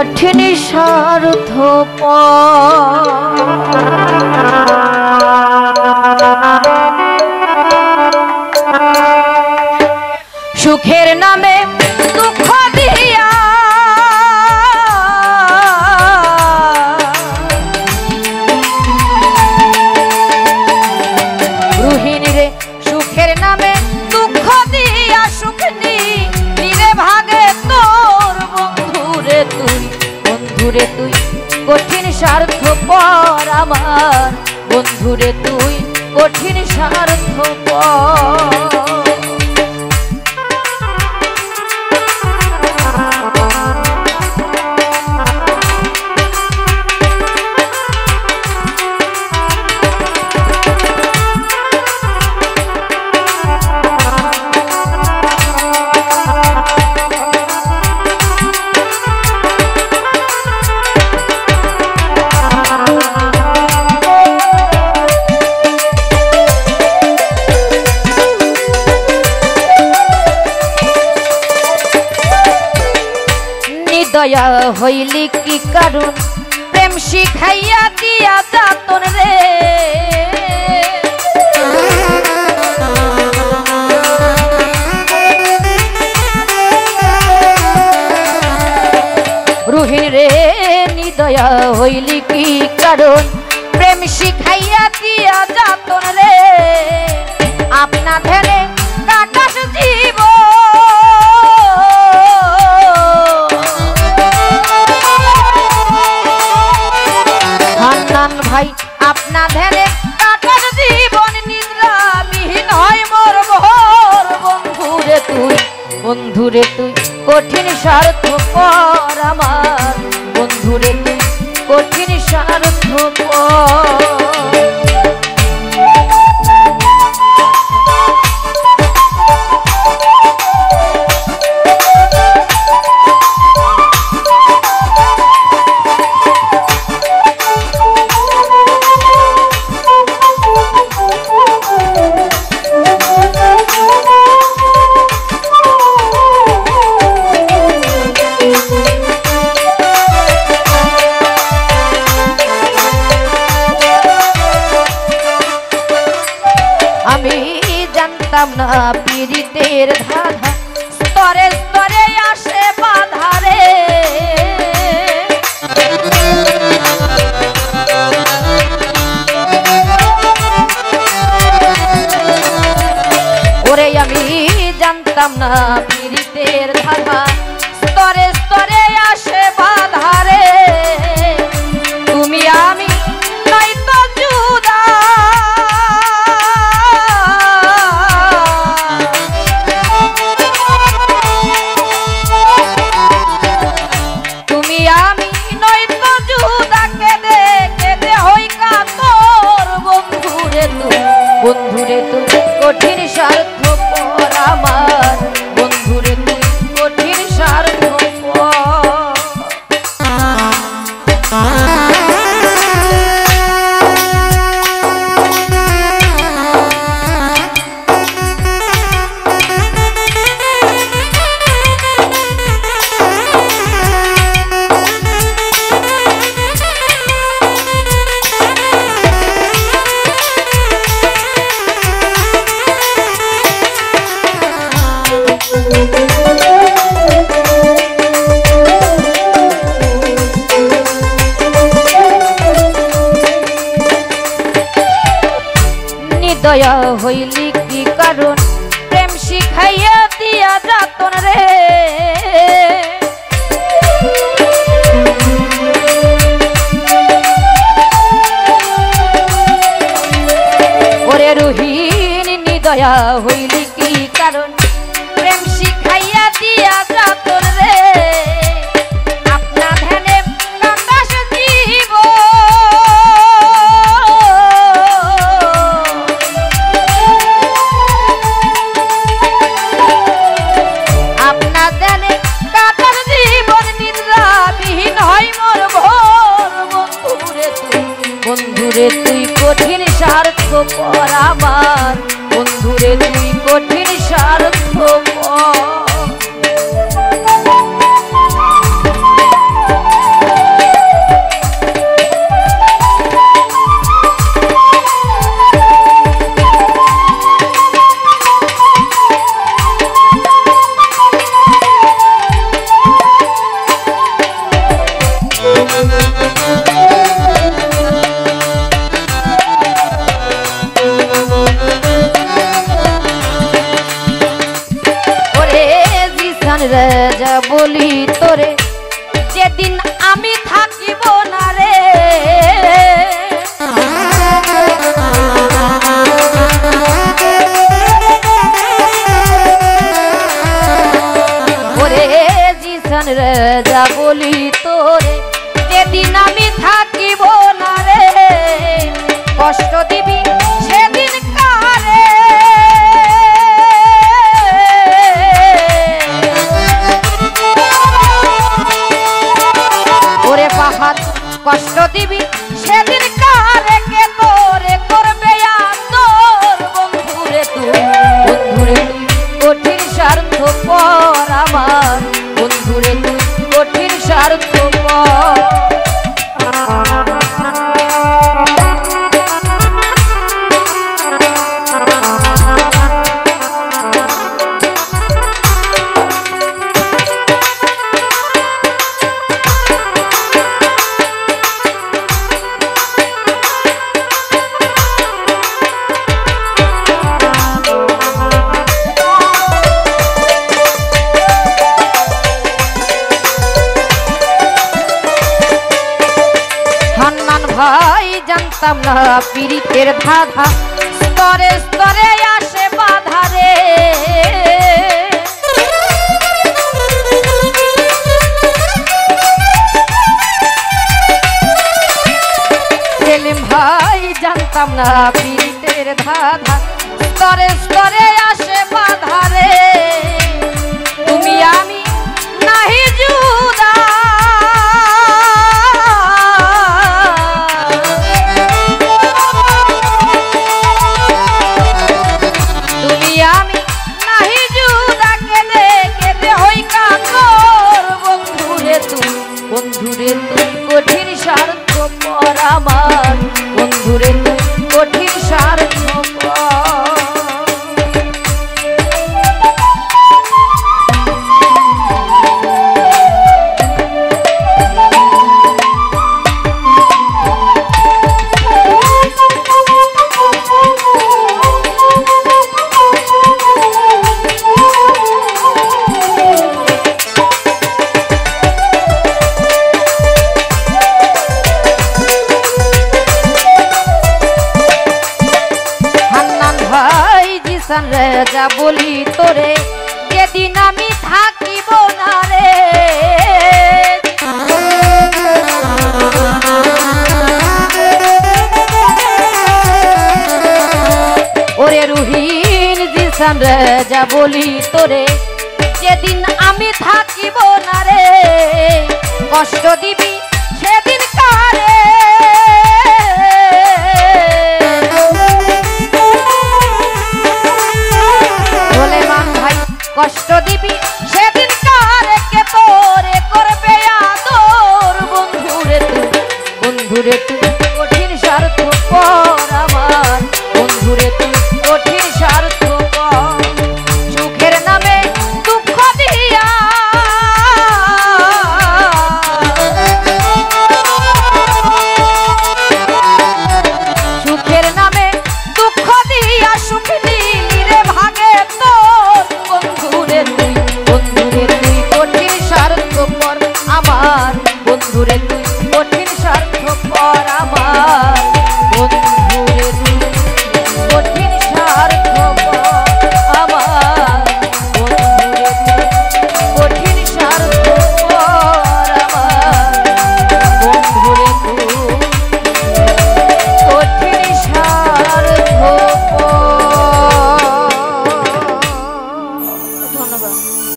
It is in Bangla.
কঠিন স্বার্থপর সুখের নামে দুঃখ দিয়া রুহিণী রে সুখের নামে দুঃখ দিয়া সুখ নিরে ভাগে তোর বন্ধুরে তুই কঠিন স্বার্থপর আমার বন্ধুরে তুই কঠিন স্বার্থপর দয়া হইলি কি কারণ প্রেম শিখাইয়া দিয়া যাতন রে রুহিণী রে নিদয়া হইলি কি কারণ প্রেম শিখাইয়া দিয়া যাতন রে আপনা ধরে কাটাস জীবন ভাই আপনা ধ্যানে কাটার জীবন নিদ্রাবিহীন হয় মোর ভোর বন্ধুরে তুই কঠিন স্বার্থপর আমার বন্ধুরে তুই কঠিন স্বার্থপর না পীড়িতের ধাঁধা স্তরে স্তরে আসে বাধারে ওরে আমি জানতাম না পীড়িতের ধাঁধা স্তরে স্তরে আসে বাধারে তুমি আমি নাই তো জুদা বন্ধুরে তুই কঠিন স্বার্থপর আমার বন্ধুরে তুই কঠিন স্বার্থপর দয়া হইলি কি কারণ প্রেম শিখাইয়া দিয়া যাতন রে ওরে রুহিণী নিদয়া হইলি কি কারণ প্রেম শিখাইয়া দিয়া যাতন রে আপনা ধ্যানে কাটাস জীবন বন্ধুরে তুই কঠিন স্বার্থপর আমার বন্ধুরে তুই কঠিন স্বার্থপর দিবি সেদিন কারে ওরে পাহাড় কষ্ট দিবি সেদিন কারে কে তোরে করবে আদর বন্ধুরে তুই কঠিন স্বার্থপর আমার বন্ধুরে তুই কঠিন স্বার্থপর ভাই জানতাম না পীড়িতের ধাঁধা স্তরে স্তরে আসে বাধা রে সেলিম ভাই জানতাম না পীড়িতের ধাঁধা স্তরে স্তরে আসে বাধা রে তুমি আমি নাহি জুদা বন্ধুরে তুই কঠিন স্বার্থপর আমার বন্ধুরে তুই কঠিন স্বার্থপর যা বলি তোরে যেদিন আমি থাকিব না রে ওরে রুহিন জিসান রে যা বলি তোরে যেদিন আমি থাকিব না রে কষ্ট দিবি সেদিন কারে কষ্ট দিবি